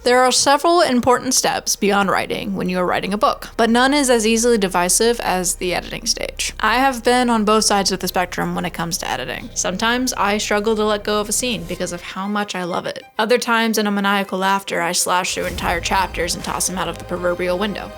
There are several important steps beyond writing when you are writing a book, but none is as easily divisive as the editing stage. I have been on both sides of the spectrum when it comes to editing. Sometimes I struggle to let go of a scene because of how much I love it. Other times in a maniacal laughter, I slash through entire chapters and toss them out of the proverbial window.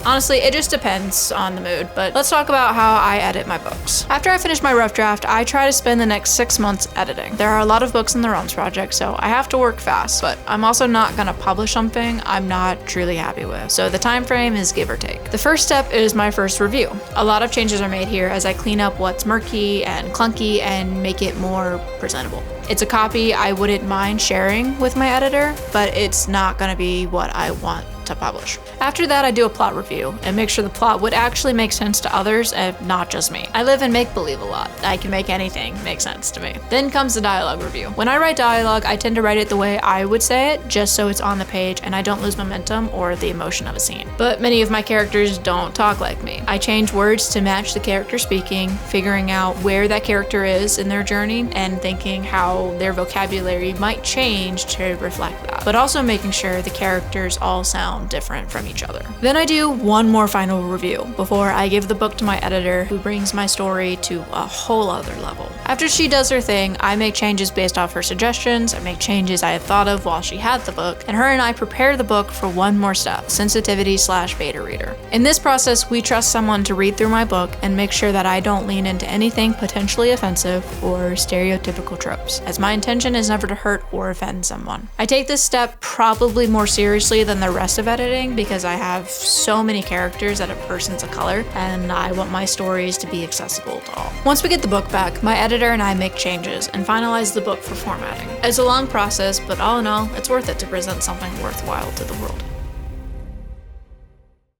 Honestly, it just depends on the mood, but let's talk about how I edit my books. After I finish my rough draft, I try to spend the next 6 months editing. There are a lot of books in the Realms project, so I have to work fast, but I'm also not gonna publish something I'm not truly happy with. So the time frame is give or take. The first step is my first review. A lot of changes are made here as I clean up what's murky and clunky and make it more presentable. It's a copy I wouldn't mind sharing with my editor, but it's not gonna be what I want to publish. After that, I do a plot review and make sure the plot would actually make sense to others and not just me. I live in make-believe a lot. I can make anything make sense to me. Then comes the dialogue review. When I write dialogue, I tend to write it the way I would say it, just so it's on the page and I don't lose momentum or the emotion of a scene. But many of my characters don't talk like me. I change words to match the character speaking, figuring out where that character is in their journey and thinking how their vocabulary might change to reflect that, but also making sure the characters all sound different from each other. Then I do one more final review before I give the book to my editor, who brings my story to a whole other level. After she does her thing, I make changes based off her suggestions, I make changes I had thought of while she had the book, and her and I prepare the book for one more step, sensitivity/beta reader. In this process, we trust someone to read through my book and make sure that I don't lean into anything potentially offensive or stereotypical tropes, as my intention is never to hurt or offend someone. I take this step probably more seriously than the rest of editing because I have so many characters that a person's a color and I want my stories to be accessible to all. Once we get the book back, my editor and I make changes and finalize the book for formatting. It's a long process, but all in all, it's worth it to present something worthwhile to the world.